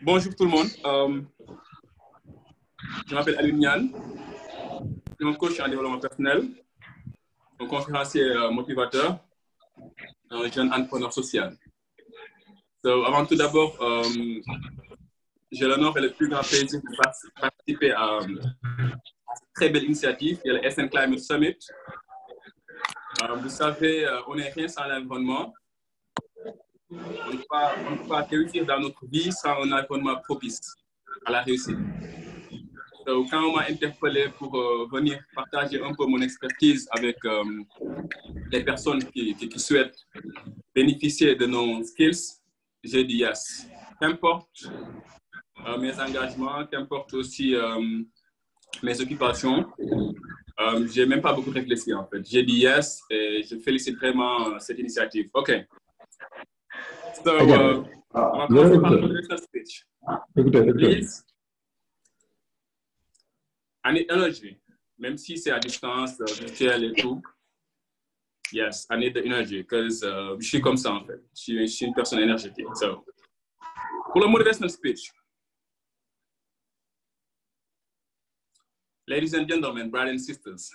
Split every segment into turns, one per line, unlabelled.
Bonjour tout le monde. Je m'appelle Alioune Niane. Je suis un coach en développement personnel, un conférencier motivateur, un jeune entrepreneur social. Avant tout d'abord, j'ai l'honneur et le plus grand plaisir de participer à cette très belle initiative, qui est le SN Climate Summit. Vous savez, on n'est rien sans l'environnement. On ne peut pas réussir dans notre vie sans un environnement propice à la réussite. Quand on m'a interpellé pour venir partager un peu mon expertise avec les personnes qui souhaitent bénéficier de nos skills, j'ai dit yes. Qu'importe mes engagements, qu'importe aussi mes occupations, j'ai même pas beaucoup réfléchi en fait. J'ai dit yes et je félicite vraiment cette initiative. OK. On va commencer par le motivational speech. Please. I need energy, même si c'est à distance, virtuelle et tout. Yes, I need the energy, because je suis comme ça en fait. Je suis une personne énergétique. So, pour le motivational speech, ladies and gentlemen, brothers and sisters,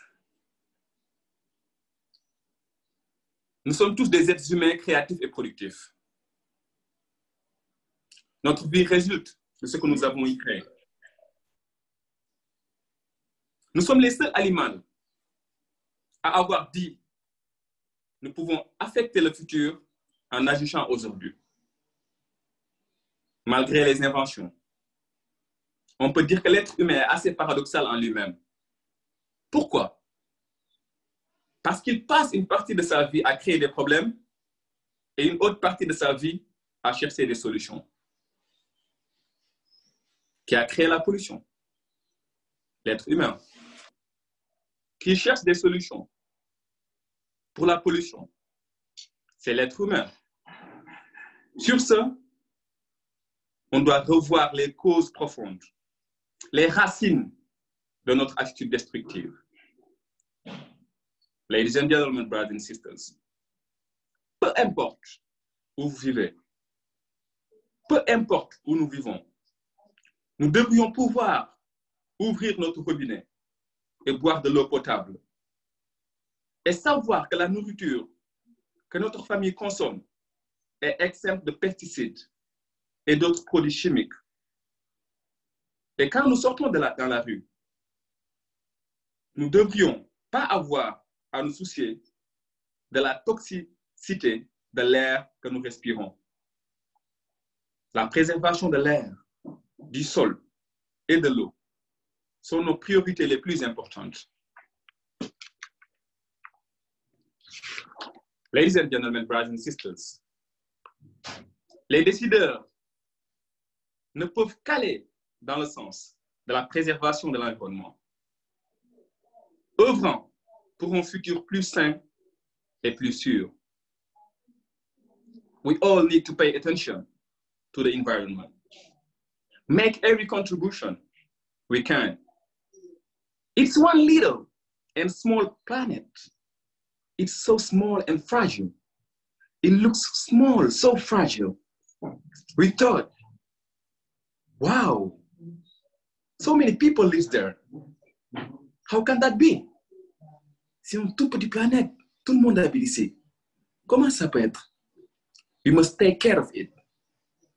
nous sommes tous des êtres humains créatifs et productifs. Notre vie résulte de ce que nous avons y créé. Nous sommes les seuls animaux à avoir dit nous pouvons affecter le futur en agissant aujourd'hui. Malgré les inventions, on peut dire que l'être humain est assez paradoxal en lui-même. Pourquoi? Parce qu'il passe une partie de sa vie à créer des problèmes et une autre partie de sa vie à chercher des solutions. Qui a créé la pollution? L'être humain. Qui cherche des solutions pour la pollution? C'est l'être humain. Sur ce, on doit revoir les causes profondes, les racines de notre attitude destructive. Ladies and gentlemen, brothers and sisters, peu importe où vous vivez, peu importe où nous vivons, nous devrions pouvoir ouvrir notre robinet et boire de l'eau potable et savoir que la nourriture que notre famille consomme est exempte de pesticides et d'autres produits chimiques. Et quand nous sortons dans la rue, nous ne devrions pas avoir à nous soucier de la toxicité de l'air que nous respirons. La préservation de l'air, du sol et de l'eau sont nos priorités les plus importantes. Ladies and gentlemen, brothers and sisters, les décideurs ne peuvent qu'aller dans le sens de la préservation de l'environnement, œuvrant pour un futur plus sain et plus sûr. We all need to pay attention to the environment. Make every contribution we can. It's one little and small planet. It's so small and fragile. It looks small, so fragile. We thought, wow, so many people live there. How can that be? C'est une toute petite planète. Tout le monde habite ici. Comment ça peut être? We must take care of it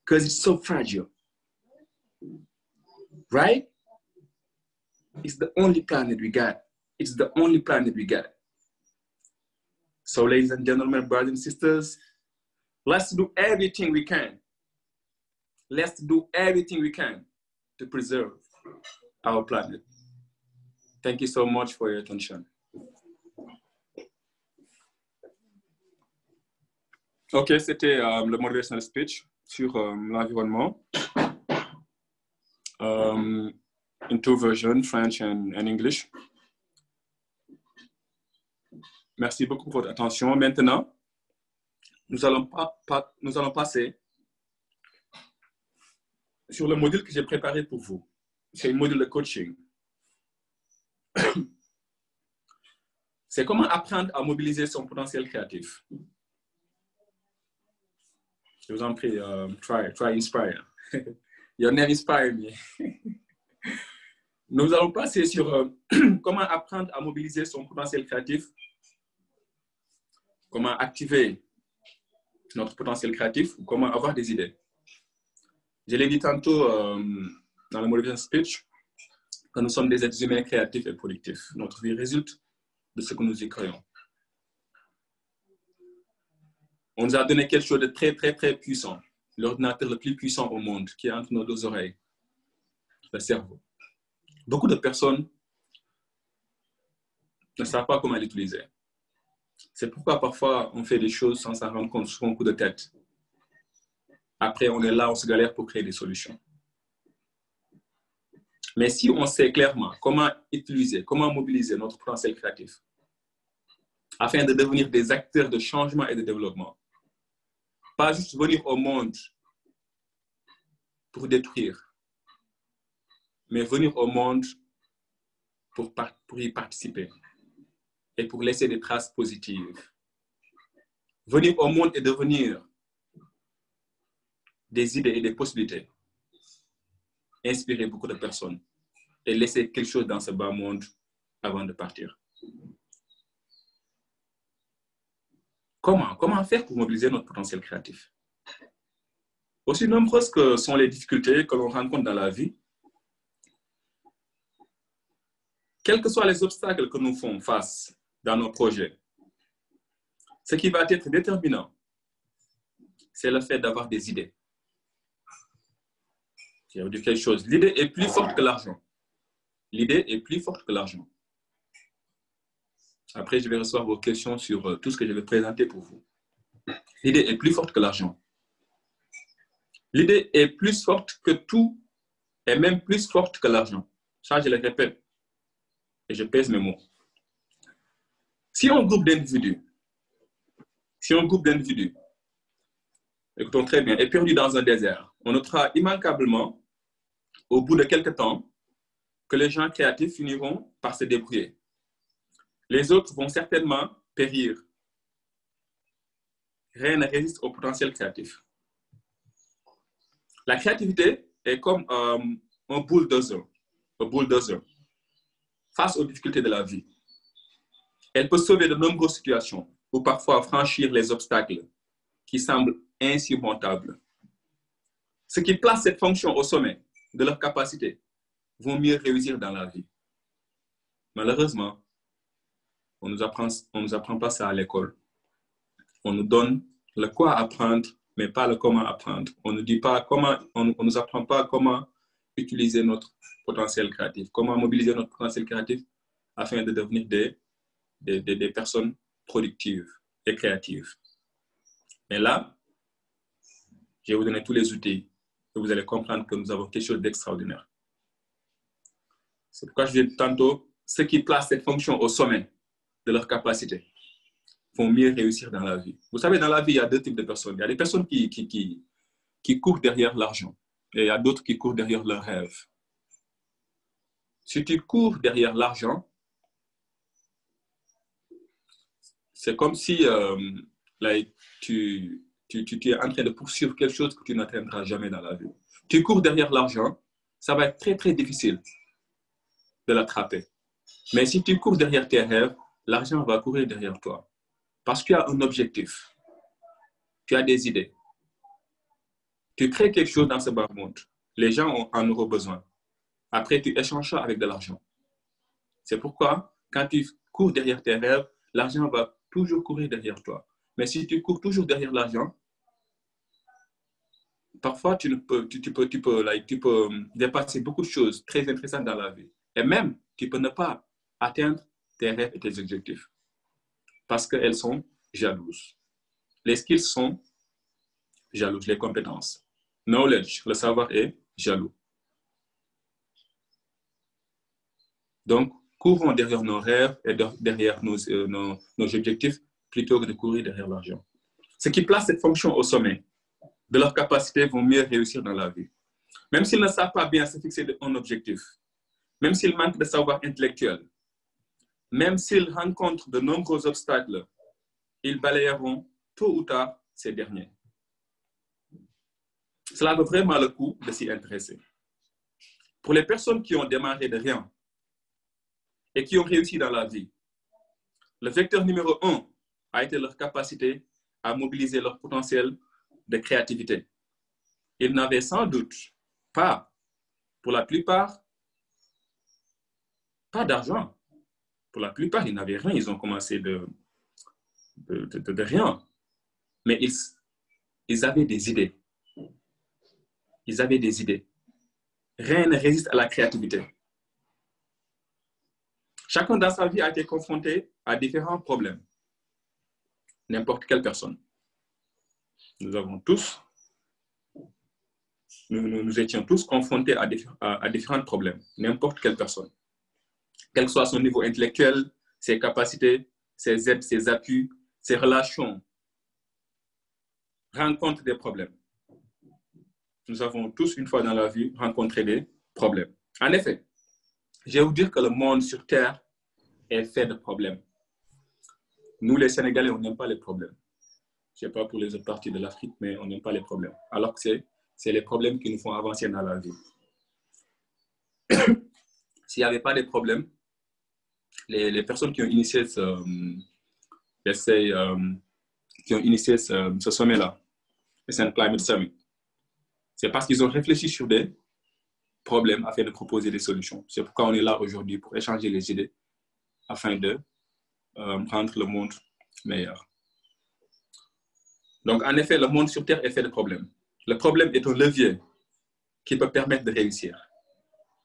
because it's so fragile. Right? It's the only planet we got. It's the only planet we got. So, ladies and gentlemen, brothers and sisters, let's do everything we can. Let's do everything we can to preserve our planet. Thank you so much for your attention. OK, c'était le motivational speech sur l'environnement. In two versions, French and English. Merci beaucoup pour votre attention. Maintenant, nous allons passer sur le module que j'ai préparé pour vous. C'est un module de coaching. C'est comment apprendre à mobiliser son potentiel créatif. Je vous en prie, try inspire. Your name inspire me. Nous allons passer sur comment apprendre à mobiliser son potentiel créatif, comment activer notre potentiel créatif, ou comment avoir des idées. Je l'ai dit tantôt dans le motivation speech, que nous sommes des êtres humains créatifs et productifs. Notre vie résulte de ce que nous y créons. On nous a donné quelque chose de très, très, très puissant. L'ordinateur le plus puissant au monde, qui est entre nos deux oreilles, le cerveau. Beaucoup de personnes ne savent pas comment l'utiliser. C'est pourquoi parfois on fait des choses sans s'en rendre compte, sur un coup de tête. Après, on est là, on se galère pour créer des solutions. Mais si on sait clairement comment utiliser, comment mobiliser notre potentiel créatif, afin de devenir des acteurs de changement et de développement, pas juste venir au monde pour détruire, mais venir au monde pour y participer et pour laisser des traces positives. Venir au monde et devenir des idées et des possibilités, inspirer beaucoup de personnes et laisser quelque chose dans ce bas monde avant de partir. Comment faire pour mobiliser notre potentiel créatif? Aussi nombreuses que sont les difficultés que l'on rencontre dans la vie, quels que soient les obstacles que nous faisons face dans nos projets, ce qui va être déterminant, c'est le fait d'avoir des idées. Je vais vous dire quelque chose. L'idée est plus forte que l'argent. L'idée est plus forte que l'argent. Après, je vais recevoir vos questions sur tout ce que je vais présenter pour vous. L'idée est plus forte que l'argent. L'idée est plus forte que tout et même plus forte que l'argent. Ça, je le répète et je pèse mes mots. Si un groupe d'individus, écoutons très bien, est perdu dans un désert, on notera immanquablement, au bout de quelques temps, que les gens créatifs finiront par se débrouiller. Les autres vont certainement périr. Rien ne résiste au potentiel créatif. La créativité est comme un bulldozer face aux difficultés de la vie. Elle peut sauver de nombreuses situations ou parfois franchir les obstacles qui semblent insurmontables. Ceux qui placent cette fonction au sommet de leur capacité vont mieux réussir dans la vie. Malheureusement, on nous apprend pas ça à l'école. On nous donne le quoi apprendre, mais pas le comment apprendre. On ne dit pas comment, on nous apprend pas comment utiliser notre potentiel créatif, comment mobiliser notre potentiel créatif afin de devenir des personnes productives et créatives. Mais là, je vais vous donner tous les outils et vous allez comprendre que nous avons quelque chose d'extraordinaire. C'est pourquoi je dis tantôt, ceux qui placent cette fonction au sommet de leur capacité vont mieux réussir dans la vie. Vous savez, dans la vie, il y a deux types de personnes. Il y a des personnes qui courent derrière l'argent et il y a d'autres qui courent derrière leurs rêves. Si tu cours derrière l'argent, c'est comme si tu es en train de poursuivre quelque chose que tu n'atteindras jamais dans la vie. Tu cours derrière l'argent, ça va être très, très difficile de l'attraper. Mais si tu cours derrière tes rêves, l'argent va courir derrière toi. Parce que tu as un objectif. Tu as des idées. Tu crées quelque chose dans ce bas monde. Les gens en auront besoin. Après, tu échanges ça avec de l'argent. C'est pourquoi, quand tu cours derrière tes rêves, l'argent va toujours courir derrière toi. Mais si tu cours toujours derrière l'argent, parfois, tu peux dépasser beaucoup de choses très intéressantes dans la vie. Et même, tu peux ne pas atteindre tes rêves et tes objectifs. Parce qu'elles sont jalouses. Les skills sont jalouses, les compétences. Knowledge, le savoir est jaloux. Donc, courons derrière nos rêves et derrière nos objectifs plutôt que de courir derrière l'argent. Ceux qui placent cette fonction au sommet de leur capacité vont mieux réussir dans la vie. Même s'ils ne savent pas bien se fixer un objectif, même s'ils manquent de savoir intellectuel, même s'ils rencontrent de nombreux obstacles, ils balayeront tôt ou tard ces derniers. cela vaut vraiment le coup de s'y intéresser. Pour les personnes qui ont démarré de rien et qui ont réussi dans la vie, le vecteur numéro 1 a été leur capacité à mobiliser leur potentiel de créativité. Ils n'avaient sans doute pas, pour la plupart, pas d'argent. Pour la plupart, ils n'avaient rien. Ils ont commencé de rien. Mais ils avaient des idées. Ils avaient des idées. Rien ne résiste à la créativité. Chacun dans sa vie a été confronté à différents problèmes. N'importe quelle personne. Nous avons tous, nous étions tous confrontés à différents problèmes. N'importe quelle personne. Quel que soit son niveau intellectuel, ses capacités, ses aides, ses appuis, ses relations, rencontrent des problèmes. Nous avons tous, une fois dans la vie, rencontré des problèmes. En effet, je vais vous dire que le monde sur Terre est fait de problèmes. Nous, les Sénégalais, on n'aime pas les problèmes. Je ne sais pas pour les autres parties de l'Afrique, mais on n'aime pas les problèmes. Alors que c'est les problèmes qui nous font avancer dans la vie. S'il n'y avait pas de problèmes, les personnes qui ont initié ce sommet-là, le Sun Climate Summit, c'est parce qu'ils ont réfléchi sur des problèmes afin de proposer des solutions. C'est pourquoi on est là aujourd'hui, pour échanger les idées afin de rendre le monde meilleur. Donc, en effet, le monde sur Terre est fait de problèmes. Le problème est un levier qui peut permettre de réussir.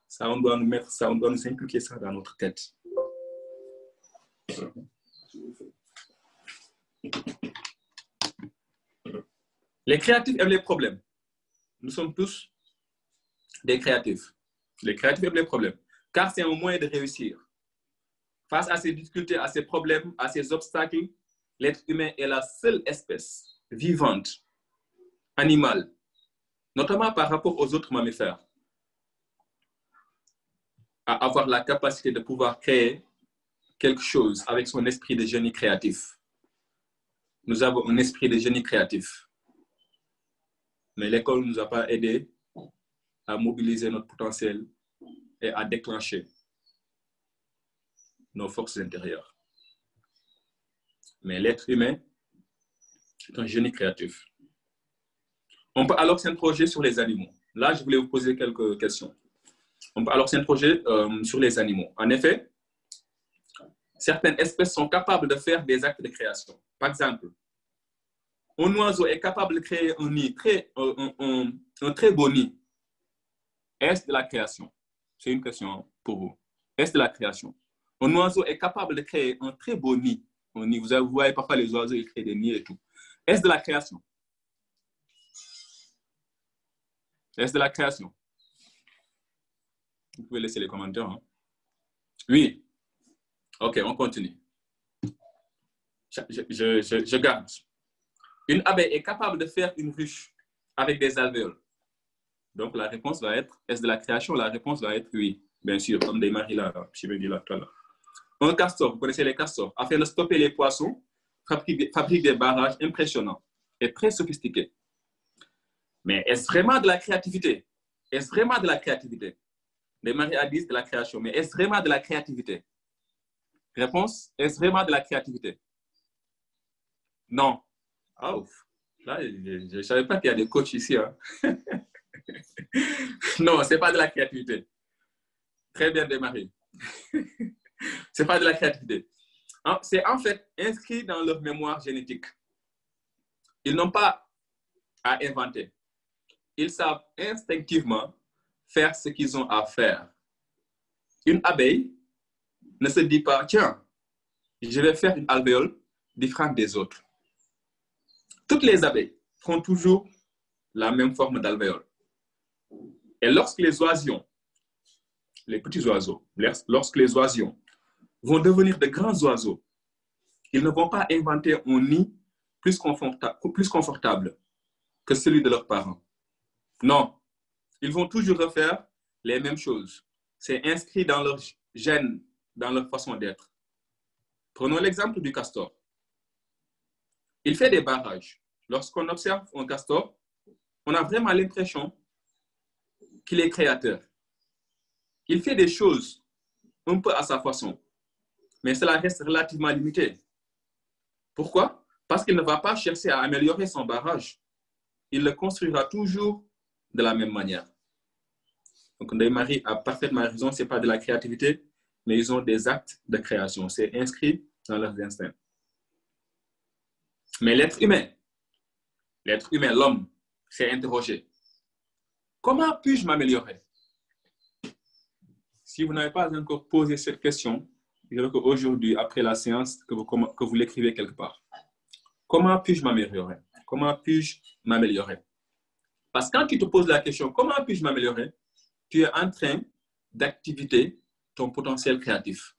Ça, on doit nous inculquer ça dans notre tête. Les créatifs aiment les problèmes. Nous sommes tous des créatifs. Les créatifs aiment les problèmes, car c'est un moyen de réussir. Face à ces difficultés, à ces problèmes, à ces obstacles, l'être humain est la seule espèce vivante, animale, notamment par rapport aux autres mammifères, à avoir la capacité de pouvoir créer quelque chose avec son esprit de génie créatif. Nous avons un esprit de génie créatif. Mais l'école ne nous a pas aidés à mobiliser notre potentiel et à déclencher nos forces intérieures. Mais l'être humain est un génie créatif. On peut alors s'interroger sur les animaux. Là, je voulais vous poser quelques questions. On peut alors s'interroger sur les animaux. En effet, certaines espèces sont capables de faire des actes de création. Par exemple, un oiseau est capable de créer un nid, un très beau nid. Est-ce de la création? C'est une question pour vous. Est-ce de la création? Un oiseau est capable de créer un très beau nid. Un nid. Vous voyez parfois les oiseaux, ils créent des nids et tout. Est-ce de la création? Est-ce de la création? Vous pouvez laisser les commentaires. Hein? Oui. OK, on continue. Je garde. Une abeille est capable de faire une ruche avec des alvéoles. Donc, la réponse va être, est-ce de la création? La réponse va être oui, bien sûr, comme des maris là, je me dis là tout à l'heure. Un castor, vous connaissez les castors, afin de stopper les poissons, fabrique des barrages impressionnants et très sophistiqués. Mais est-ce vraiment de la créativité? Est-ce vraiment de la créativité? Les maris disent de la création, mais est-ce vraiment de la créativité? Réponse, est-ce vraiment de la créativité? Non. Oh, là, je ne savais pas qu'il y a des coachs ici. Hein. Non, ce n'est pas de la créativité. Très bien démarré. Ce n'est pas de la créativité. C'est en fait inscrit dans leur mémoire génétique. Ils n'ont pas à inventer. Ils savent instinctivement faire ce qu'ils ont à faire. Une abeille ne se dit pas, tiens, je vais faire une alvéole différente des autres. Toutes les abeilles font toujours la même forme d'alvéole. Et lorsque les oisillons, les petits oiseaux, lorsque les oisillons vont devenir de grands oiseaux, ils ne vont pas inventer un nid plus confortable que celui de leurs parents. Non, ils vont toujours refaire les mêmes choses. C'est inscrit dans leur gène, dans leur façon d'être. Prenons l'exemple du castor. Il fait des barrages. Lorsqu'on observe un castor, on a vraiment l'impression qu'il est créateur. Il fait des choses un peu à sa façon, mais cela reste relativement limité. Pourquoi? Parce qu'il ne va pas chercher à améliorer son barrage. Il le construira toujours de la même manière. Donc, Ndeye-Marie a parfaitement raison, ce n'est pas de la créativité, mais ils ont des actes de création. C'est inscrit dans leurs instincts. Mais l'être humain, l'homme, s'est interrogé. Comment puis-je m'améliorer? Si vous n'avez pas encore posé cette question, je veux qu'aujourd'hui, après la séance, que vous l'écrivez quelque part. Comment puis-je m'améliorer? Comment puis-je m'améliorer? Parce que quand tu te poses la question, comment puis-je m'améliorer? Tu es en train d'activer ton potentiel créatif.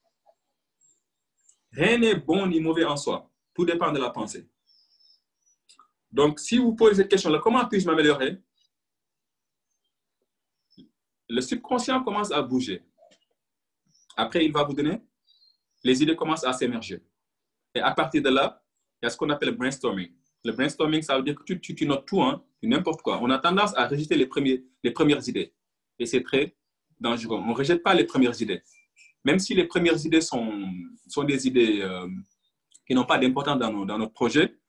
Rien n'est bon ni mauvais en soi. Tout dépend de la pensée. Donc, si vous posez cette question-là, comment puis-je m'améliorer? Le subconscient commence à bouger. Après, il va vous donner, les idées commencent à s'émerger. Et à partir de là, il y a ce qu'on appelle le brainstorming. Le brainstorming, ça veut dire que tu notes tout, hein, n'importe quoi. On a tendance à rejeter les premières idées. Et c'est très dangereux. On ne rejette pas les premières idées. Même si les premières idées sont des idées qui n'ont pas d'importance dans notre projet,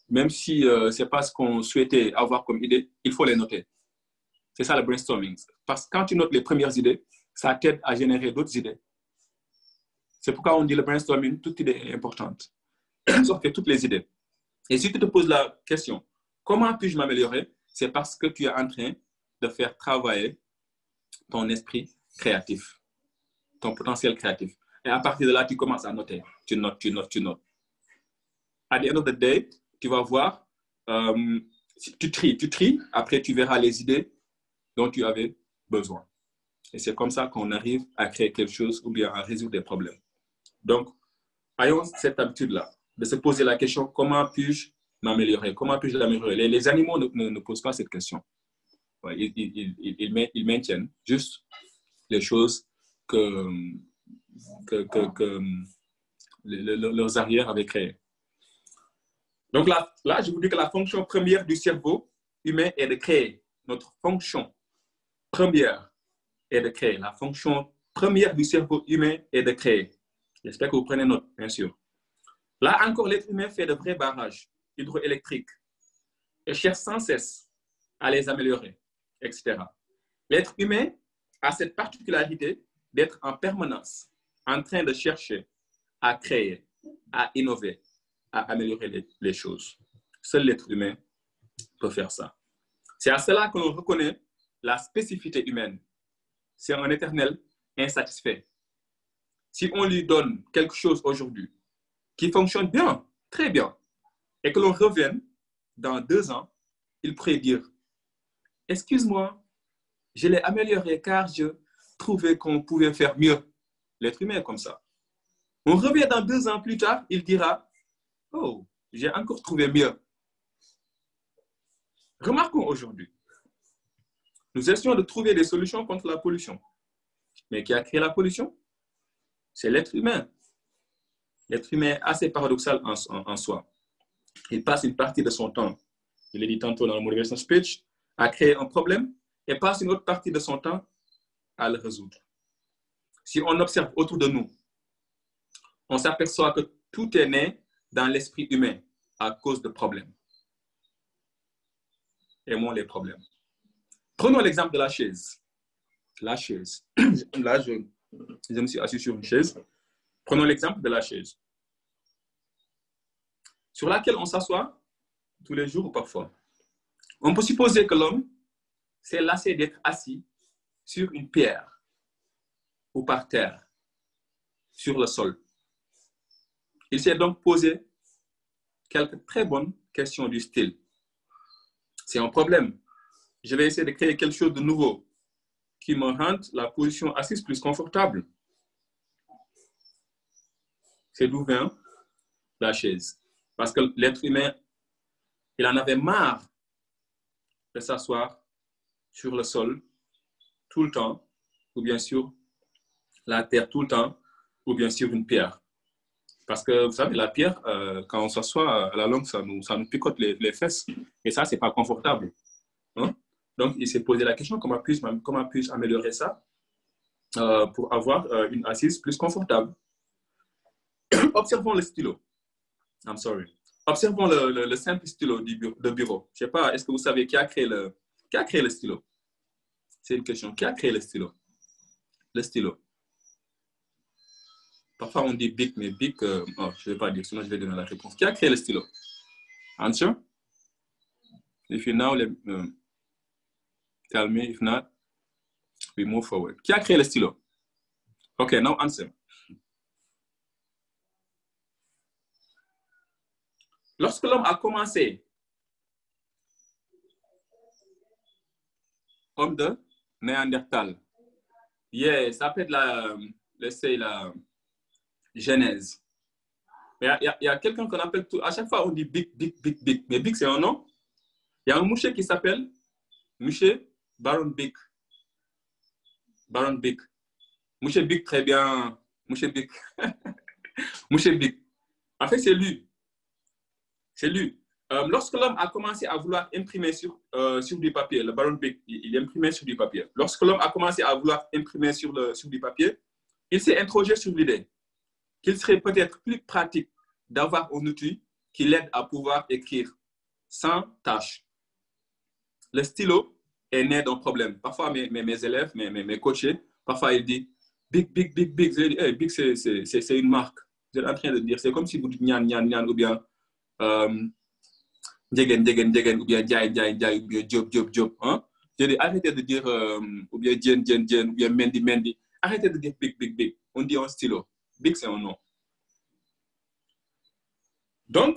même si ce n'est pas ce qu'on souhaitait avoir comme idée, il faut les noter. C'est ça le brainstorming. Parce que quand tu notes les premières idées, ça t'aide à générer d'autres idées. C'est pourquoi on dit le brainstorming, toute idée est importante. Sauf que toutes les idées. Et si tu te poses la question, comment puis-je m'améliorer? C'est parce que tu es en train de faire travailler ton esprit créatif, ton potentiel créatif. Et à partir de là, tu commences à noter. Tu notes. À the end of the day, tu vas voir, tu tries, après tu verras les idées dont tu avais besoin. Et c'est comme ça qu'on arrive à créer quelque chose ou bien à résoudre des problèmes. Donc, ayons cette habitude-là, de se poser la question, comment puis-je m'améliorer? Comment puis-je l'améliorer? Les animaux ne posent pas cette question. Ouais, ils maintiennent juste les choses que leurs arrières avaient créées. Donc là, je vous dis que la fonction première du cerveau humain est de créer. Notre fonction première est de créer. La fonction première du cerveau humain est de créer. J'espère que vous prenez note, bien sûr. Là encore, l'être humain fait de vrais barrages hydroélectriques et cherche sans cesse à les améliorer, etc. L'être humain a cette particularité d'être en permanence en train de chercher à créer, à innover, à améliorer les choses. Seul l'être humain peut faire ça. C'est à cela que l'on reconnaît la spécificité humaine. C'est un éternel insatisfait. Si on lui donne quelque chose aujourd'hui qui fonctionne bien, très bien, et que l'on revienne dans 2 ans, il pourrait dire « Excuse-moi, je l'ai amélioré car je trouvais qu'on pouvait faire mieux. » L'être humain est comme ça. On revient dans 2 ans plus tard, il dira « Oh, j'ai encore trouvé mieux. » Remarquons aujourd'hui, nous essayons de trouver des solutions contre la pollution. Mais qui a créé la pollution? C'est l'être humain. L'être humain est assez paradoxal en soi. Il passe une partie de son temps, je l'ai dit tantôt dans le motivation speech, à créer un problème et passe une autre partie de son temps à le résoudre. Si on observe autour de nous, on s'aperçoit que tout est né dans l'esprit humain à cause de problèmes. Aimons les problèmes. Prenons l'exemple de la chaise. La chaise. Là, je me suis assis sur une chaise. Prenons l'exemple de la chaise, sur laquelle on s'assoit tous les jours ou parfois. On peut supposer que l'homme s'est lassé d'être assis sur une pierre ou par terre, sur le sol. Il s'est donc posé quelques très bonnes questions du style. C'est un problème. Je vais essayer de créer quelque chose de nouveau qui me rende la position assise plus confortable. C'est d'où vient la chaise. Parce que l'être humain, il en avait marre de s'asseoir sur le sol tout le temps, ou bien sur la terre tout le temps, ou bien sur une pierre. Parce que, vous savez, la pierre, quand on s'assoit à la longue, ça nous picote les fesses. Et ça, ce n'est pas confortable. Hein? Donc, il s'est posé la question, comment puis-je améliorer ça pour avoir une assise plus confortable. Observons le stylo. I'm sorry. Observons le simple stylo de bureau. Je ne sais pas, est-ce que vous savez qui a créé le stylo? C'est une question. Qui a créé le stylo? Le stylo. Parfois, on dit Bic, mais Bic, je ne vais pas dire, sinon je vais donner la réponse. Qui a créé le stylo? Answer? If you know, tell me. If not, we move forward. Qui a créé le stylo? OK, now answer. Lorsque l'homme a commencé, homme de Néandertal, ça peut être la Genèse. Il y a quelqu'un qu'on appelle, à chaque fois on dit Bic. Mais Bic, c'est un nom. Il y a un monsieur qui s'appelle monsieur Baron Bic. Baron Bic. Monsieur Bic, très bien. Monsieur Bic. Monsieur Bic. En fait, c'est lui. C'est lui. Lorsque l'homme a commencé à vouloir imprimer sur du papier, le Baron Bic, il imprimait sur du papier. Lorsque l'homme a commencé à vouloir imprimer sur du papier, il s'est interrogé sur l'idée qu'il serait peut-être plus pratique d'avoir un outil qui l'aide à pouvoir écrire sans tâche. Le stylo est né d'un problème. Parfois, mes élèves, mes coachés, parfois ils disent Bic. Je dis, hey, Bic, c'est une marque. Vous êtes en train de dire, c'est comme si vous dites Nyan, ou bien Djegen, ou bien Djai, ou bien Job. Hein? Je dis, arrêtez de dire, ou bien Djen, ou bien Mendy. Arrêtez de dire Bic. On dit un stylo. Bic, c'est un nom. Donc,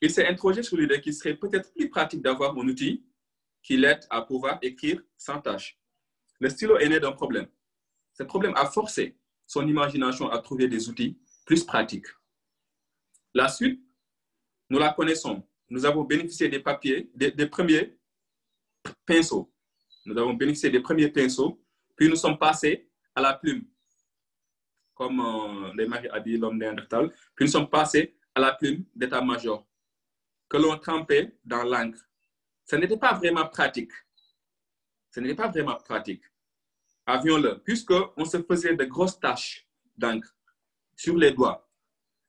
il s'est interrogé sur l'idée qu'il serait peut-être plus pratique d'avoir un outil qui l'aide à pouvoir écrire sans tâche. Le stylo est né d'un problème. Ce problème a forcé son imagination à trouver des outils plus pratiques. La suite, nous la connaissons. Nous avons bénéficié des premiers pinceaux. Puis nous sommes passés à la plume, comme Marie a dit, l'homme néandertal. Puis nous sommes passés à la plume d'état-major, que l'on trempait dans l'encre. Ce n'était pas vraiment pratique. Avions-le, puisqu'on se faisait de grosses taches d'encre sur les doigts.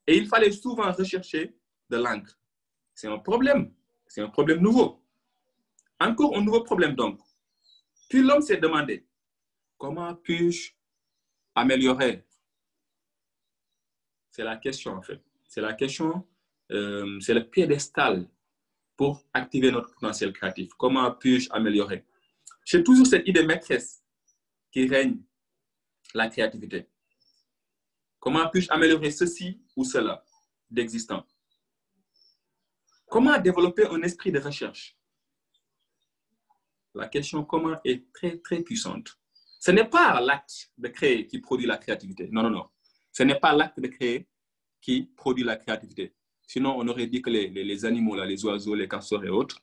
Et il fallait souvent rechercher de l'encre. C'est un problème nouveau. Encore un nouveau problème donc. Puis l'homme s'est demandé, comment puis-je améliorer? C'est la question en fait. C'est le piédestal pour activer notre potentiel créatif. Comment puis-je améliorer? J'ai toujours cette idée maîtresse qui règne la créativité. Comment puis-je améliorer ceci ou cela d'existant? Comment développer un esprit de recherche? La question comment est très, très puissante. Ce n'est pas l'acte de créer qui produit la créativité. Non. Ce n'est pas l'acte de créer qui produit la créativité. Sinon, on aurait dit que les animaux, là, les oiseaux, les castors et autres,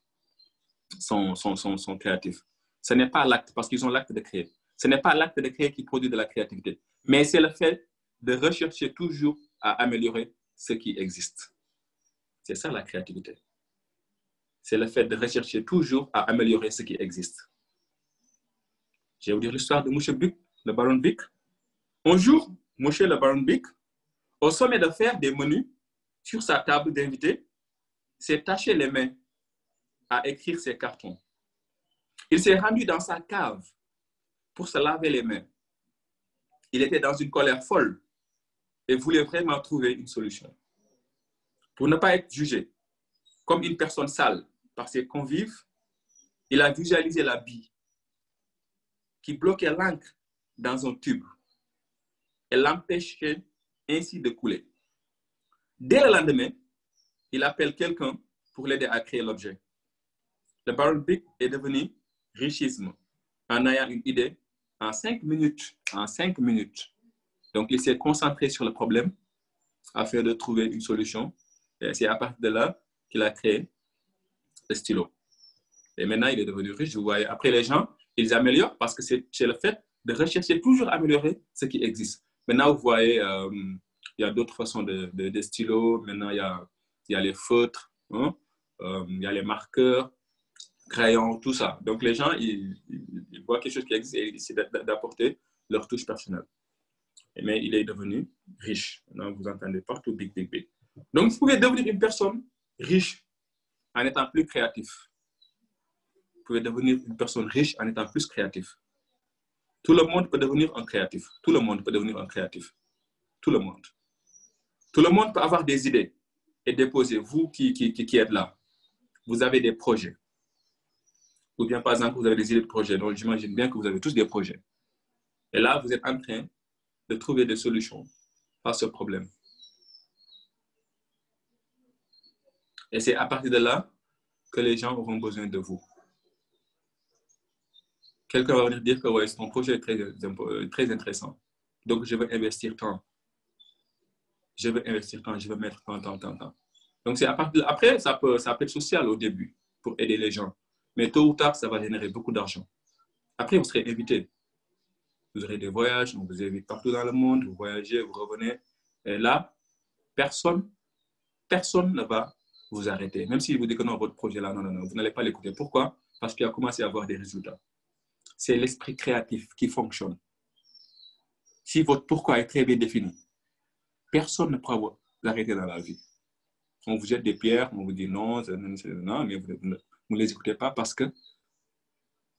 sont créatifs. Ce n'est pas l'acte, parce qu'ils ont l'acte de créer. Ce n'est pas l'acte de créer qui produit de la créativité. Mais c'est le fait de rechercher toujours à améliorer ce qui existe. C'est ça la créativité. C'est le fait de rechercher toujours à améliorer ce qui existe. Je vais vous dire l'histoire de M. Bic, le baron Bic. Un jour, M. le baron Bic, au sommet de faire des menus sur sa table d'invités, s'est taché les mains à écrire ses cartons. Il s'est rendu dans sa cave pour se laver les mains. Il était dans une colère folle et voulait vraiment trouver une solution. Pour ne pas être jugé comme une personne sale par ses convives, il a visualisé la bille qui bloquait l'encre dans un tube et l'empêchait ainsi de couler. Dès le lendemain, il appelle quelqu'un pour l'aider à créer l'objet. Le baron Bic est devenu richissime en ayant une idée en 5 minutes. Donc, il s'est concentré sur le problème afin de trouver une solution. Et c'est à partir de là qu'il a créé le stylo. Et maintenant, il est devenu riche. Vous voyez, après, les gens, ils améliorent parce que c'est le fait de rechercher toujours améliorer ce qui existe. Maintenant, vous voyez, il y a d'autres façons de stylos. Maintenant, il y a les feutres, hein? Il y a les marqueurs. crayon, tout ça. Donc, les gens, ils voient quelque chose qui existe et ils essaient d'apporter leur touche personnelle. Mais il est devenu riche. Donc, vous entendez partout big, big, big. Donc, vous pouvez devenir une personne riche en étant plus créatif. Vous pouvez devenir une personne riche en étant plus créatif. Tout le monde peut devenir un créatif. Tout le monde peut devenir un créatif. Tout le monde. Tout le monde peut avoir des idées et déposer. Vous qui êtes là, vous avez des projets. Ou bien, par exemple, vous avez des idées de projets. Donc, j'imagine bien que vous avez tous des projets. Et là, vous êtes en train de trouver des solutions à ce problème. Et c'est à partir de là que les gens auront besoin de vous. Quelqu'un va venir dire que ouais, ton projet est très intéressant. Donc, je veux investir tant. Je veux investir tant, je veux mettre tant. Donc, c'est à partir de, après, ça peut être social au début pour aider les gens. Mais tôt ou tard, ça va générer beaucoup d'argent. Après, vous serez invité. Vous aurez des voyages, on vous invite partout dans le monde, vous voyagez, vous revenez. Et là, personne ne va vous arrêter. Même si vous dites que non, votre projet là, non, vous n'allez pas l'écouter. Pourquoi? Parce qu'il a commencé à avoir des résultats. C'est l'esprit créatif qui fonctionne. Si votre pourquoi est très bien défini, personne ne pourra vous arrêter dans la vie. On vous jette des pierres, on vous dit non, mais vous ne les écoutez pas parce que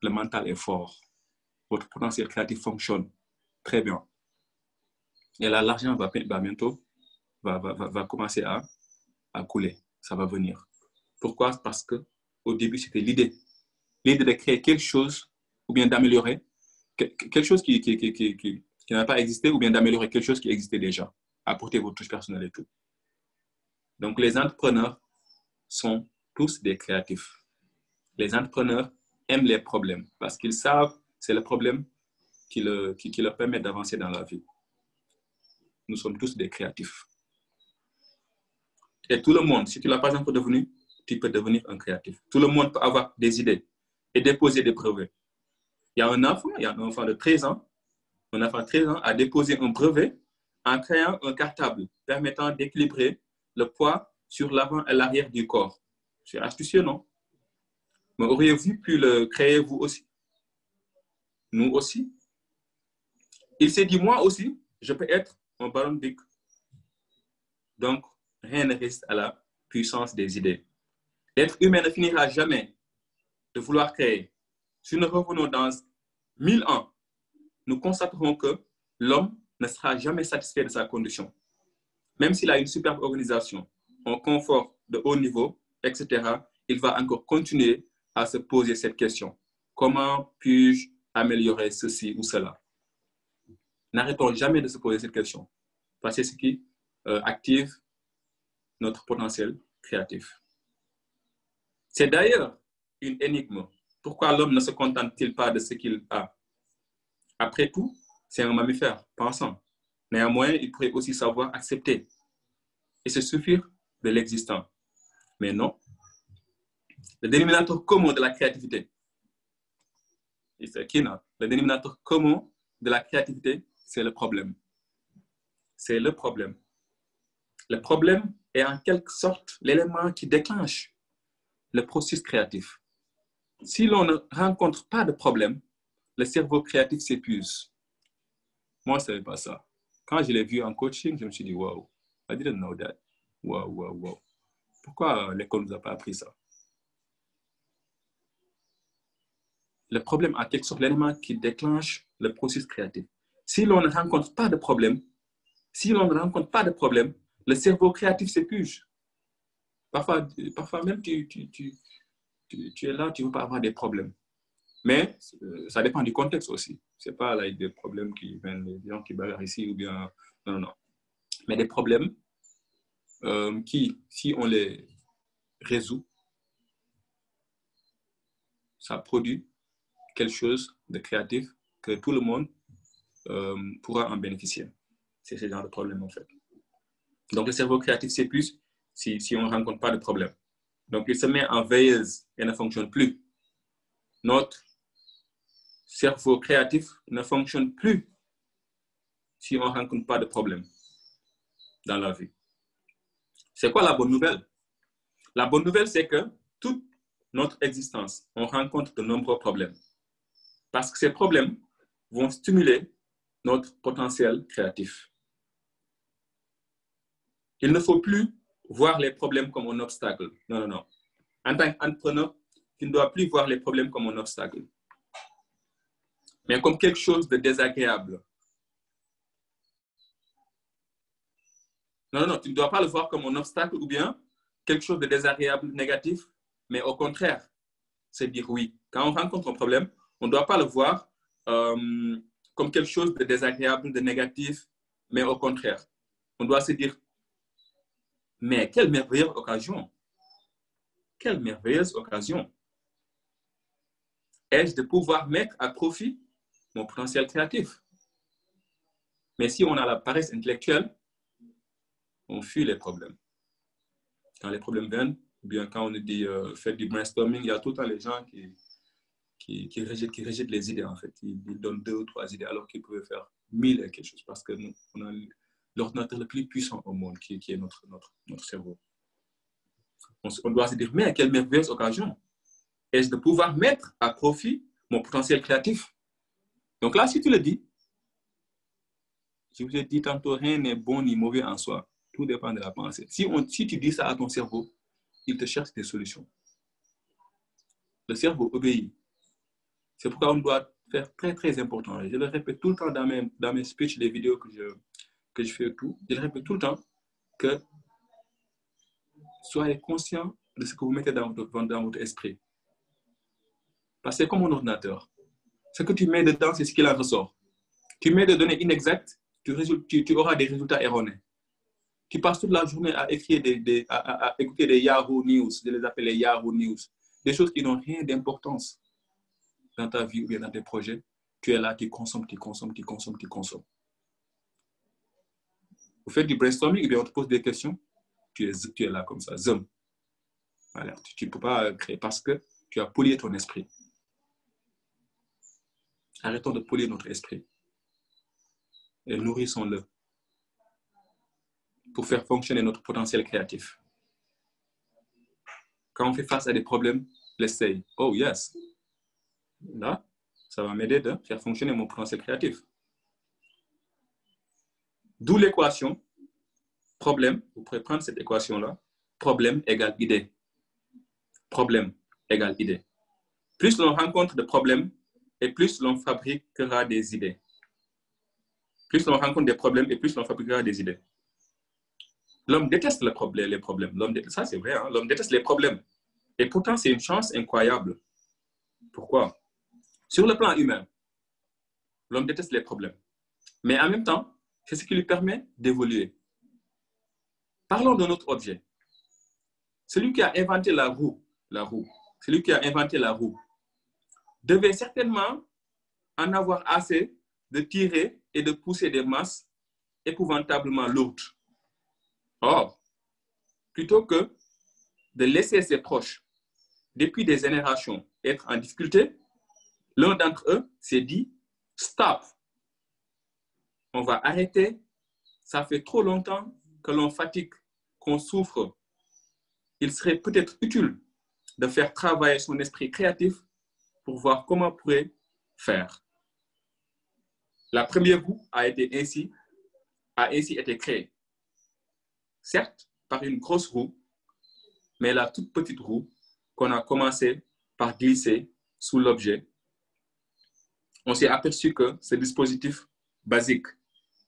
le mental est fort. Votre potentiel créatif fonctionne très bien. Et là, l'argent va bientôt commencer à couler. Ça va venir. Pourquoi? Parce qu'au début, c'était l'idée. L'idée de créer quelque chose ou bien d'améliorer quelque chose qui n'a pas existé ou bien d'améliorer quelque chose qui existait déjà. Apporter votre touche personnelle et tout. Donc, les entrepreneurs sont tous des créatifs. Les entrepreneurs aiment les problèmes parce qu'ils savent que c'est le problème qui leur permet d'avancer dans la vie. Nous sommes tous des créatifs. Et tout le monde, si tu ne l'as pas encore devenu, tu peux devenir un créatif. Tout le monde peut avoir des idées et déposer des brevets. Il y a un enfant de 13 ans, un enfant de 13 ans a déposé un brevet en créant un cartable permettant d'équilibrer le poids sur l'avant et l'arrière du corps. C'est astucieux, non? Mais auriez-vous pu le créer vous aussi? Nous aussi. Il s'est dit, moi aussi, je peux être un ballon de bic. Donc, rien ne résiste à la puissance des idées. L'être humain ne finira jamais de vouloir créer. Si nous revenons dans 1000 ans, nous constaterons que l'homme ne sera jamais satisfait de sa condition. Même s'il a une superbe organisation, un confort de haut niveau, etc., il va encore continuer à se poser cette question. Comment puis-je améliorer ceci ou cela? N'arrêtons jamais de se poser cette question. Parce que c'est ce qui active notre potentiel créatif. C'est d'ailleurs une énigme. Pourquoi l'homme ne se contente-t-il pas de ce qu'il a? Après tout, c'est un mammifère pensant. Néanmoins, il pourrait aussi savoir accepter et se suffire de l'existant. Mais non. Le dénominateur commun de la créativité, le dénominateur commun de la créativité, c'est le problème. C'est le problème. Le problème est en quelque sorte l'élément qui déclenche le processus créatif. Si l'on ne rencontre pas de problème, le cerveau créatif s'épuise. Moi, ce n'est pas ça. Quand je l'ai vu en coaching, je me suis dit, wow, I didn't know that. Wow. Pourquoi l'école ne nous a pas appris ça? Le problème, en quelque sorte, l'élément qui déclenche le processus créatif. Si l'on ne rencontre pas de problème, le cerveau créatif s'épuise. Parfois même, tu es là, tu ne veux pas avoir des problèmes. Mais ça dépend du contexte aussi. Ce n'est pas là, des problèmes qui viennent des gens qui bagarrent ici ou bien... Non. Mais des problèmes qui, si on les résout, ça produit quelque chose de créatif que tout le monde pourra en bénéficier. C'est ce genre de problème en fait. Donc le cerveau créatif s'épuise si on ne rencontre pas de problème. Donc il se met en veilleuse et ne fonctionne plus. Notre cerveau créatif ne fonctionne plus si on ne rencontre pas de problème dans la vie. C'est quoi la bonne nouvelle? La bonne nouvelle, c'est que toute notre existence, on rencontre de nombreux problèmes. Parce que ces problèmes vont stimuler notre potentiel créatif. Il ne faut plus voir les problèmes comme un obstacle. Non, non, non. En tant qu'entrepreneur, tu ne dois plus voir les problèmes comme un obstacle, mais comme quelque chose de désagréable. Non, non, non, tu ne dois pas le voir comme un obstacle ou bien quelque chose de désagréable, négatif, mais au contraire, c'est dire oui. Quand on rencontre un problème, on ne doit pas le voir comme quelque chose de désagréable, de négatif, mais au contraire, on doit se dire, mais quelle merveilleuse occasion! Quelle merveilleuse occasion! Est-ce de pouvoir mettre à profit mon potentiel créatif? Mais si on a la paresse intellectuelle, on fuit les problèmes. Quand les problèmes viennent, ou bien quand on dit faire du brainstorming, il y a tout le temps les gens qui rejettent les idées, en fait. Ils donnent 2 ou 3 idées alors qu'ils pouvaient faire 1000 et quelque chose, parce que nous, on a l'ordinateur le plus puissant au monde, qui est notre cerveau. On doit se dire, mais quelle merveilleuse occasion est-ce de pouvoir mettre à profit mon potentiel créatif? Donc là, si tu le dis, je vous ai dit tantôt, rien n'est bon ni mauvais en soi. Tout dépend de la pensée. Si tu dis ça à ton cerveau, il te cherche des solutions. Le cerveau obéit. C'est pourquoi on doit faire très, très important. Je le répète tout le temps dans mes speeches, les vidéos que je fais tout. Je le répète tout le temps que soyez conscient de ce que vous mettez dans votre esprit. Parce que c'est comme un ordinateur. Ce que tu mets dedans, c'est ce qu'il en ressort. Tu mets des données inexactes, tu auras des résultats erronés. Tu passes toute la journée à écrire à écouter des Yahoo News, je les appelle les Yahoo News, des choses qui n'ont rien d'importance dans ta vie ou bien dans tes projets. Tu es là, tu consommes. Vous faites du brainstorming, et bien on te pose des questions, tu es là comme ça, zoom. Voilà, tu ne peux pas créer parce que tu as pollué ton esprit. Arrêtons de polluer notre esprit et nourrissons-le pour faire fonctionner notre potentiel créatif. Quand on fait face à des problèmes, l'essaye. Oh yes. Là, ça va m'aider de faire fonctionner mon potentiel créatif. D'où l'équation problème. Vous pourrez prendre cette équation-là. Problème égale idée. Problème égale idée. Plus l'on rencontre de problèmes et plus l'on fabriquera des idées. Plus l'on rencontre des problèmes et plus l'on fabriquera des idées. L'homme déteste les problèmes. Ça, c'est vrai. Hein? L'homme déteste les problèmes. Et pourtant, c'est une chance incroyable. Pourquoi? Sur le plan humain, l'homme déteste les problèmes. Mais en même temps, c'est ce qui lui permet d'évoluer. Parlons d'un autre objet. Celui qui a inventé la roue, celui qui a inventé la roue, devait certainement en avoir assez de tirer et de pousser des masses épouvantablement lourdes. Or, plutôt que de laisser ses proches, depuis des générations, être en difficulté, l'un d'entre eux s'est dit « Stop, on va arrêter, ça fait trop longtemps que l'on fatigue, qu'on souffre. Il serait peut-être utile de faire travailler son esprit créatif pour voir comment on pourrait faire. » La première roue a ainsi été créée. Certes, par une grosse roue, mais la toute petite roue qu'on a commencé par glisser sous l'objet. On s'est aperçu que ce dispositif basique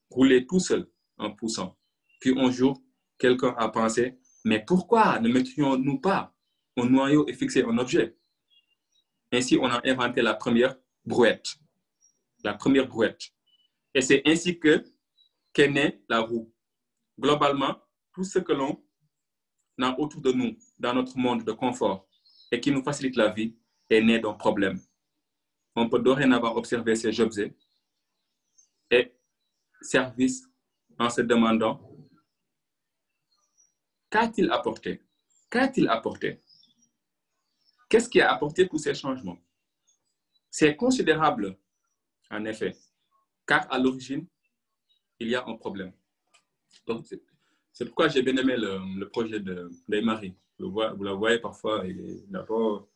roulait tout seul en poussant. Puis un jour, quelqu'un a pensé, mais pourquoi ne mettrions-nous pas un noyau et fixer un objet? Ainsi, on a inventé la première brouette. La première brouette. Et c'est ainsi qu'est née la roue. Globalement, tout ce que l'on a autour de nous, dans notre monde de confort, et qui nous facilite la vie, est né d'un problème. On peut dorénavant observer ces objets et services en se demandant qu'a-t-il apporté? Qu'a-t-il apporté? Qu'est-ce qui a apporté tous ces changements? C'est considérable, en effet, car à l'origine, il y a un problème. Donc, c'est pourquoi j'ai bien aimé le projet de Marie. Vous la voyez parfois, d'abord,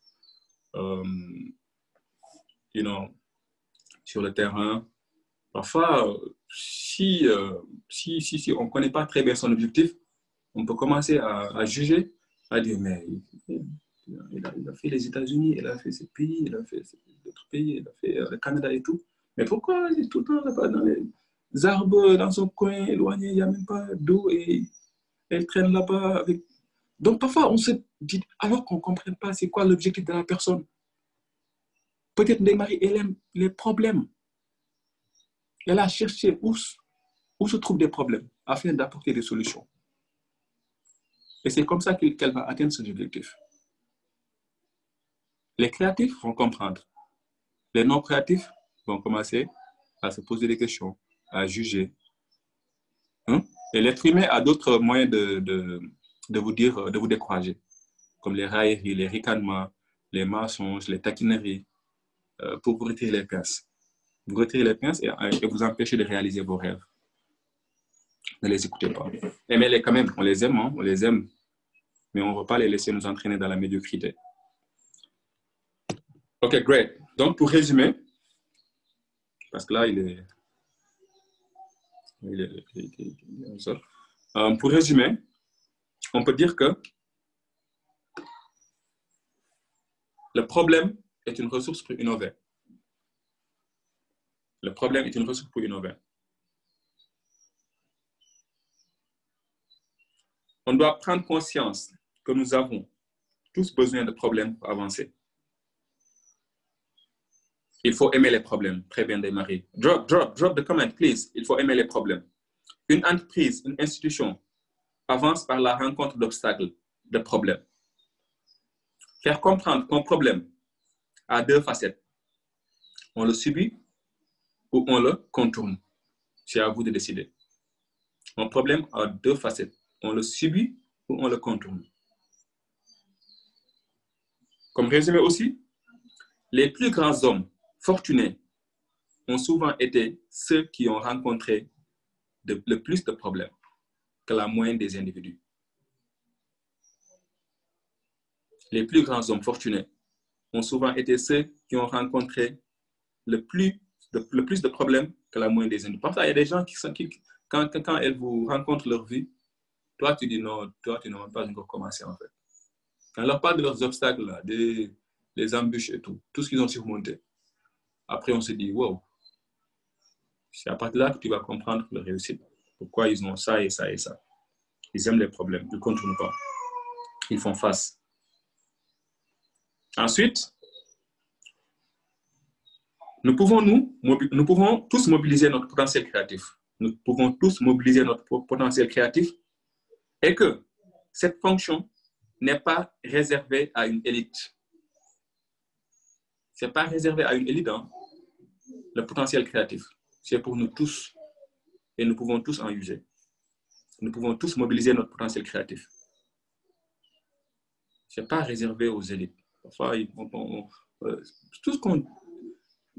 you know, sur le terrain. Parfois, si on ne connaît pas très bien son objectif, on peut commencer à juger, à dire, mais il a fait les États-Unis, il a fait ce pays, il a fait d'autres pays, il a fait le Canada et tout. Mais pourquoi il est tout le temps là-bas dans les arbres, dans son coin éloigné, il n'y a même pas d'eau et elle traîne là-bas avec... Donc parfois, on se dit, alors qu'on ne comprenne pas c'est quoi l'objectif de la personne. Peut-être Ndeye-Marie, elle aime les problèmes. Elle a cherché où se trouvent des problèmes afin d'apporter des solutions. Et c'est comme ça qu'elle va atteindre son objectif. Les créatifs vont comprendre. Les non-créatifs vont commencer à se poser des questions, à juger. Et l'être humain a d'autres moyens de vous dire, de vous décourager, comme les railleries, les ricanements, les mensonges, les taquineries, pour vous retirer les pinces. Vous retirez les pinces et vous empêchez de réaliser vos rêves. Ne les écoutez pas. Aimez-les quand même, on les aime, hein? On les aime, mais on ne va pas les laisser nous entraîner dans la médiocrité. Ok, great. Donc, pour résumer, parce que là, pour résumer, on peut dire que le problème est une ressource pour innover. Le problème est une ressource pour innover. On doit prendre conscience que nous avons tous besoin de problèmes pour avancer. Il faut aimer les problèmes. Très bien, Ndeye-Marie. Drop the comment, please. Il faut aimer les problèmes. Une entreprise, une institution avance par la rencontre d'obstacles, de problèmes. Faire comprendre qu'un problème a deux facettes. On le subit ou on le contourne. C'est à vous de décider. Un problème a deux facettes. On le subit ou on le contourne. Comme résumé aussi, les plus grands hommes fortunés ont souvent été ceux qui ont rencontré le plus de problèmes que la moyenne des individus. Les plus grands hommes fortunés ont souvent été ceux qui ont rencontré le plus de problèmes que la moyenne des individus. Parfois, il y a des gens quand elles vous rencontrent leur vie, toi, tu dis non, toi, tu n'as pas encore commencé en fait. Quand on leur parle de leurs obstacles, là, des embûches et tout ce qu'ils ont surmonté, après on se dit, wow, c'est à partir de là que tu vas comprendre leur réussite. Pourquoi ils ont ça et ça et ça. Ils aiment les problèmes, ils ne contournent pas. Ils font face. Ensuite, nous pouvons tous mobiliser notre potentiel créatif. Nous pouvons tous mobiliser notre potentiel créatif et que cette fonction n'est pas réservée à une élite. Ce n'est pas réservé à une élite, hein? Le potentiel créatif. C'est pour nous tous et nous pouvons tous en user. Nous pouvons tous mobiliser notre potentiel créatif. Ce n'est pas réservé aux élites. Parfois, tout ce qu'on...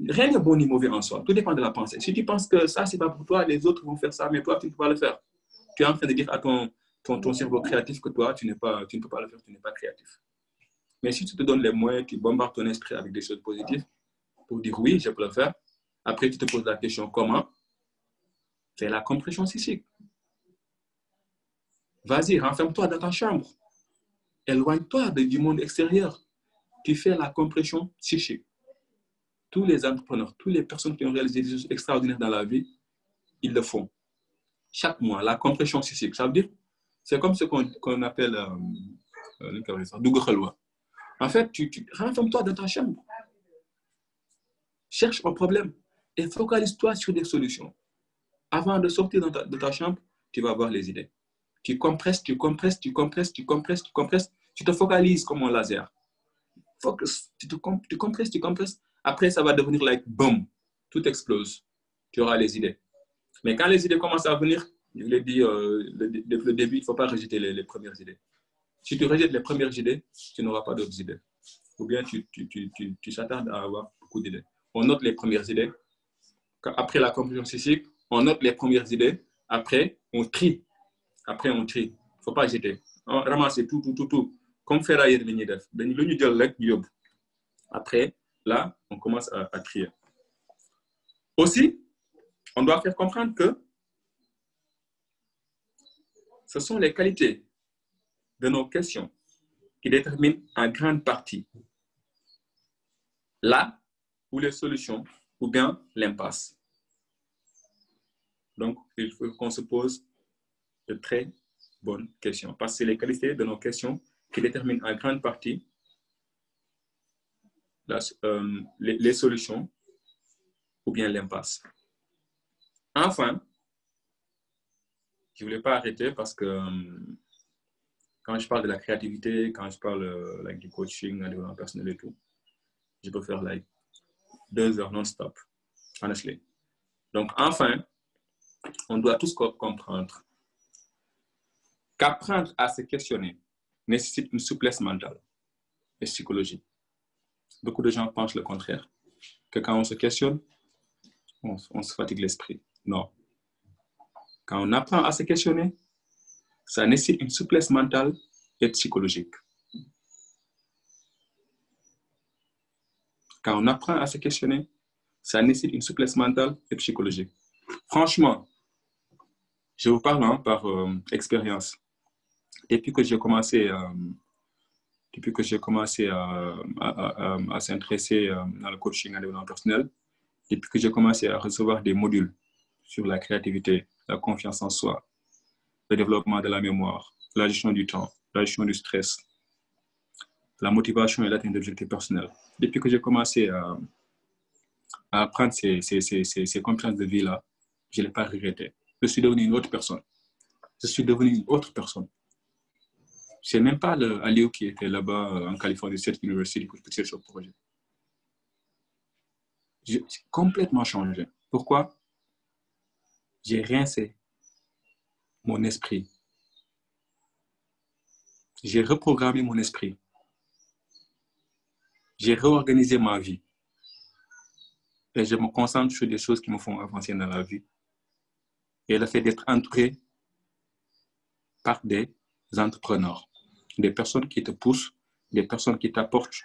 Rien n'est bon ni mauvais en soi. Tout dépend de la pensée. Si tu penses que ça, c'est pas pour toi, les autres vont faire ça, mais toi, tu ne peux pas le faire. Tu es en train de dire à ton cerveau créatif que toi, tu ne peux pas le faire, tu n'es pas créatif. Mais si tu te donnes les moyens, tu bombardes ton esprit avec des choses positives pour dire oui, je peux le faire. Après, tu te poses la question comment? Fais la compression psychique. Vas-y, renferme-toi dans ta chambre. Éloigne-toi du monde extérieur. Tu fais la compression psychique. Tous les entrepreneurs, toutes les personnes qui ont réalisé des choses extraordinaires dans la vie, ils le font. Chaque mois, la compression psychique. Ça veut dire, c'est comme ce qu'on appelle Douga Khalwa. En fait, tu renferme-toi dans ta chambre. Cherche un problème et focalise-toi sur des solutions. Avant de sortir de ta chambre, tu vas avoir les idées. Tu compresses, tu te focalises comme un laser. Focus, tu compresses. Après, ça va devenir like boom, tout explose. Tu auras les idées. Mais quand les idées commencent à venir, je l'ai dit le début, il ne faut pas rejeter les premières idées. Si tu rejettes les premières idées, tu n'auras pas d'autres idées. Ou bien tu s'attardes à avoir beaucoup d'idées. On note les premières idées. Après la compression psychique, on note les premières idées. Après, on trie. Il ne faut pas jeter. On ramasse tout. Comme ferrailleur, Après, là, on commence à trier. Aussi, on doit faire comprendre que ce sont les qualités de nos questions qui déterminent en grande partie là ou les solutions ou bien l'impasse. Donc, il faut qu'on se pose de très bonnes questions parce que c'est les qualités de nos questions qui déterminent en grande partie les solutions ou bien l'impasse. Enfin, je ne voulais pas arrêter parce que quand je parle de la créativité, quand je parle du coaching, du développement personnel et tout, je peux faire 2 heures non-stop, honestly. Donc, enfin, on doit tous comprendre qu'apprendre à se questionner nécessite une souplesse mentale et psychologique. Beaucoup de gens pensent le contraire, que quand on se questionne, on se fatigue l'esprit. Non. Quand on apprend à se questionner, ça nécessite une souplesse mentale et psychologique. Quand on apprend à se questionner, ça nécessite une souplesse mentale et psychologique. Franchement, je vous parle par expérience. Depuis que j'ai commencé à s'intéresser dans le coaching et le développement personnel, depuis que j'ai commencé à recevoir des modules sur la créativité, la confiance en soi, le développement de la mémoire, la gestion du temps, la gestion du stress, la motivation et l'atteinte d'objectifs personnels. Depuis que j'ai commencé à apprendre ces compétences de vie-là, je ne l'ai pas regretté. Je suis devenu une autre personne. Je suis devenu une autre personne. Ce n'est même pas Aliou qui était là-bas en Californie, cette université pour faire ce projet. J'ai complètement changé. Pourquoi? J'ai rincé mon esprit. J'ai reprogrammé mon esprit. J'ai réorganisé ma vie. Et je me concentre sur des choses qui me font avancer dans la vie. Et le fait d'être entouré par des entrepreneurs, des personnes qui te poussent, des personnes qui t'apportent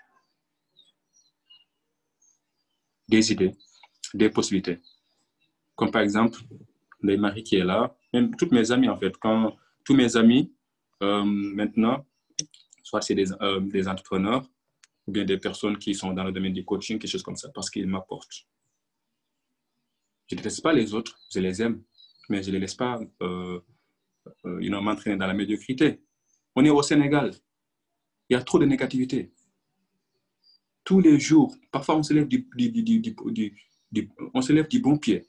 des idées, des possibilités. Comme par exemple, Marie qui est là, même toutes mes amies en fait. Quand tous mes amis, maintenant, soit c'est des entrepreneurs, ou bien des personnes qui sont dans le domaine du coaching, quelque chose comme ça, parce qu'ils m'apportent. Je ne déteste pas les autres, je les aime, mais je ne les laisse pas m'entraîner dans la médiocrité. On est au Sénégal, il y a trop de négativité. Tous les jours, parfois on se lève on se lève du bon pied.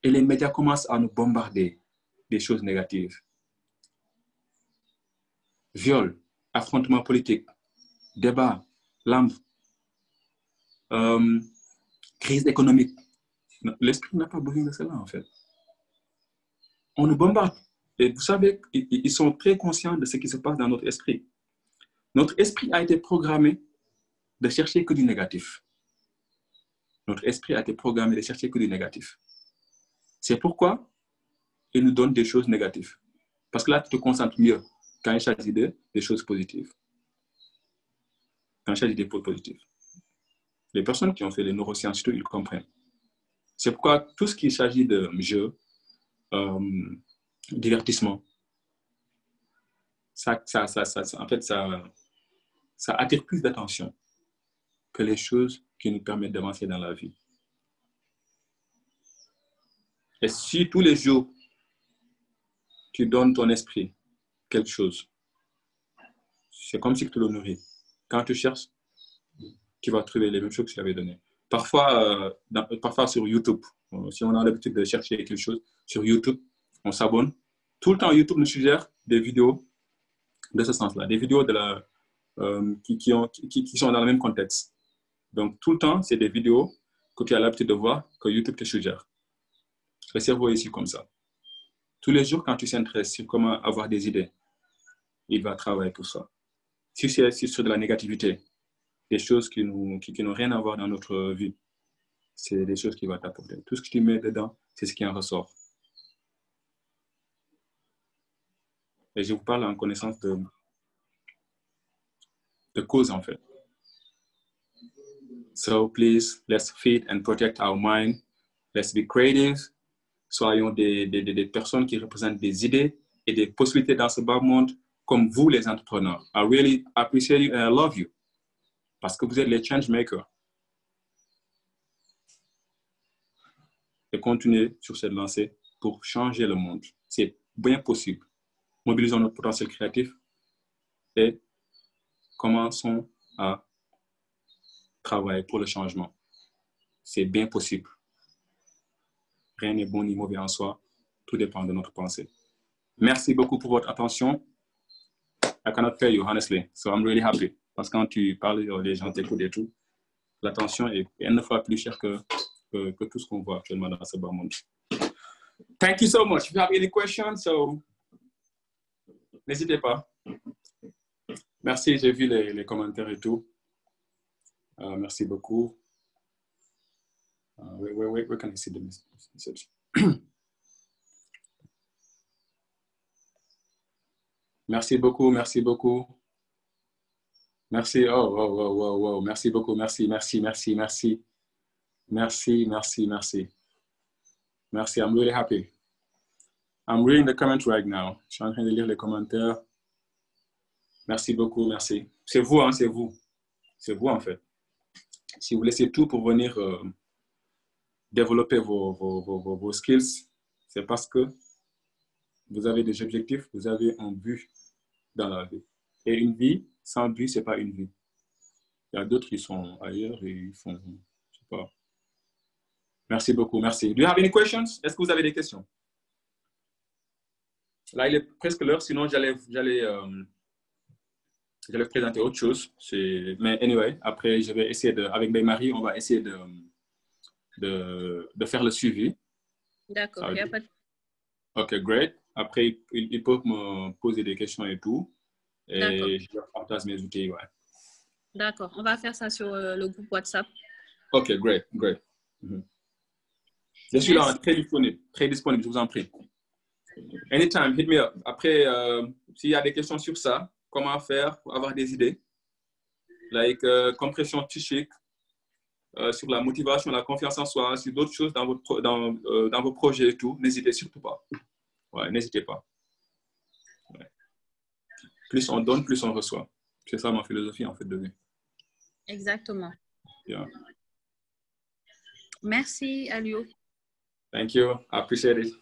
Et les médias commencent à nous bombarder des choses négatives. Viol, affrontement politique, débat, lambe, crise économique. L'esprit n'a pas besoin de cela, en fait. On nous bombarde. Et vous savez, ils sont très conscients de ce qui se passe dans notre esprit. Notre esprit a été programmé de chercher que du négatif. Notre esprit a été programmé de chercher que du négatif. C'est pourquoi il nous donne des choses négatives. Parce que là, tu te concentres mieux quand il s'agit des choses positives. Quand il s'agit des choses positives. Les personnes qui ont fait les neurosciences, ils comprennent. C'est pourquoi tout ce qui s'agit de jeu, divertissement, en fait, ça attire plus d'attention que les choses qui nous permettent d'avancer dans la vie. Et si tous les jours, tu donnes ton esprit quelque chose, c'est comme si tu le nourris. Quand tu cherches, tu vas trouver les mêmes choses que tu avais données. Parfois, parfois sur YouTube, si on a l'habitude de chercher quelque chose sur YouTube, on s'abonne. Tout le temps, YouTube nous suggère des vidéos de ce sens-là, des vidéos qui sont dans le même contexte. Donc, tout le temps, c'est des vidéos que tu as l'habitude de voir que YouTube te suggère. Le cerveau est ici comme ça. Tous les jours, quand tu s'intéresses sur comment avoir des idées, il va travailler pour ça. Si c'est sur de la négativité, des choses qui n'ont rien à voir dans notre vie, c'est des choses qu'il va t'apporter. Tout ce que tu mets dedans, c'est ce qui en ressort. Et je vous parle en connaissance de cause, en fait. So please, let's feed and protect our mind. Let's be creative. Soyons des personnes qui représentent des idées et des possibilités dans ce bas monde, comme vous, les entrepreneurs. I really appreciate you and I love you. Parce que vous êtes les change makers. Et continuez sur cette lancée pour changer le monde. C'est bien possible. Mobilisons notre potentiel créatif et commençons à travailler pour le changement. C'est bien possible. Rien n'est bon ni mauvais en soi. Tout dépend de notre pensée. Merci beaucoup pour votre attention. I cannot tell you, honestly. So I'm really happy. Parce que quand tu parles, les gens t'écoutent et tout. L'attention est une fois plus chère que tout ce qu'on voit actuellement dans ce bas monde. Thank you so much. If you have any questions, so n'hésitez pas. Merci, j'ai vu les commentaires et tout. Merci beaucoup. Where can I see the message? Merci beaucoup, merci beaucoup. Merci, oh. Merci beaucoup, merci. Merci, I'm really happy. I'm reading the comments right now. Je suis en train de lire les commentaires. Merci beaucoup, merci. C'est vous, hein, c'est vous. C'est vous, en fait. Si vous laissez tout pour venir développer vos skills, c'est parce que vous avez des objectifs, vous avez un but dans la vie. Et une vie sans but, ce n'est pas une vie. Il y a d'autres qui sont ailleurs et ils font, je sais pas. Merci beaucoup, merci. Do you have any questions? Est-ce que vous avez des questions? Là, il est presque l'heure, sinon j'allais présenter autre chose. Mais anyway, après, je vais essayer avec Marie, on va essayer de faire le suivi.
D'accord, il n'y a pas de...
OK, great. Après, ils peuvent me poser des questions et tout. Et je leur partage mes outils, ouais.
D'accord, on va faire ça sur le groupe WhatsApp.
OK, great. Je suis là, très disponible, je vous en prie. Anytime, hit me up. Après, s'il y a des questions sur ça, comment faire pour avoir des idées, like compression psychique, sur la motivation, la confiance en soi, sur d'autres choses dans vos projets et tout, n'hésitez surtout pas. Ouais, n'hésitez pas. Ouais. Plus on donne, plus on reçoit. C'est ça ma philosophie en fait de vie.
Exactement.
Yeah.
Merci, Alio.
Thank you. I appreciate it.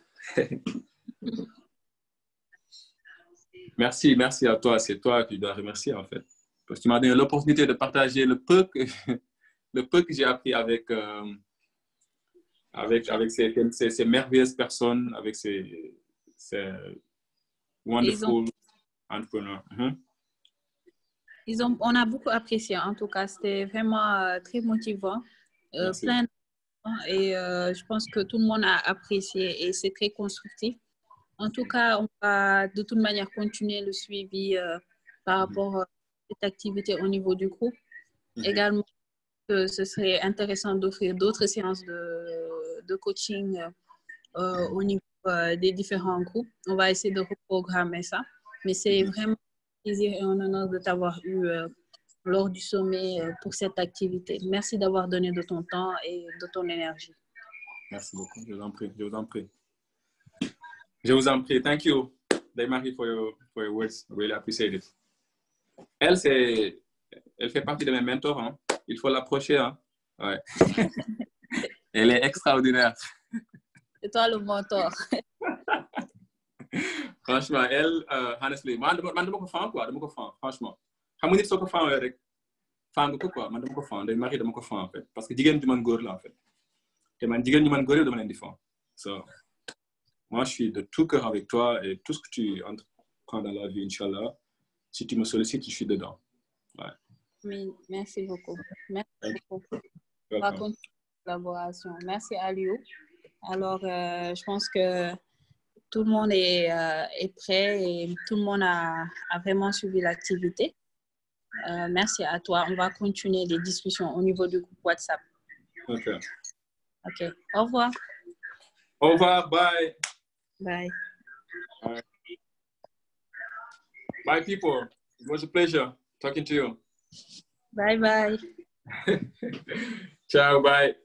Merci à toi. C'est toi que je dois remercier en fait. Parce que tu m'as donné l'opportunité de partager le peu que j'ai appris avec ces merveilleuses personnes, avec ces wonderful entrepreneurs.
On a beaucoup apprécié. En tout cas, c'était vraiment très motivant. Plein de... Et je pense que tout le monde a apprécié et c'est très constructif. En tout cas, on va de toute manière continuer le suivi par rapport à cette activité au niveau du groupe. Également, ce serait intéressant d'offrir d'autres séances de coaching au niveau des différents groupes. On va essayer de reprogrammer ça. Mais c'est vraiment un plaisir et un honneur de t'avoir eu lors du sommet pour cette activité. Merci d'avoir donné de ton temps et de ton énergie.
Merci beaucoup. Je vous en prie. Thank you, Marie, for your words. I really appreciate it. Elle fait partie de mes mentors. Hein. Il faut l'approcher. Hein. Ouais. Elle est extraordinaire.
C'est toi le mentor.
Franchement, elle, honestly, man, dama ko fan quoi, franchement. Xam nga nit soo ko fan rek fan nga ko quoi, man dama ko fan, day Marie dama ko fan en fait, parce que jigéen ju man góor la en fait. Te man jigéen ñu man góor dama leen di fan. So, moi, je suis de tout cœur avec toi et tout ce que tu entreprends dans la vie, Inch'Allah, si tu me sollicites, je suis dedans. Ouais.
Oui, merci beaucoup. Merci beaucoup. On va continuer la collaboration. Merci Aliou. Alors, je pense que tout le monde est prêt et tout le monde a vraiment suivi l'activité. Merci à toi. On va continuer les discussions au niveau du groupe WhatsApp.
OK.
Au revoir.
Au revoir. Bye.
Bye.
Bye, people. It was a pleasure talking to you.
Bye.
Ciao, bye.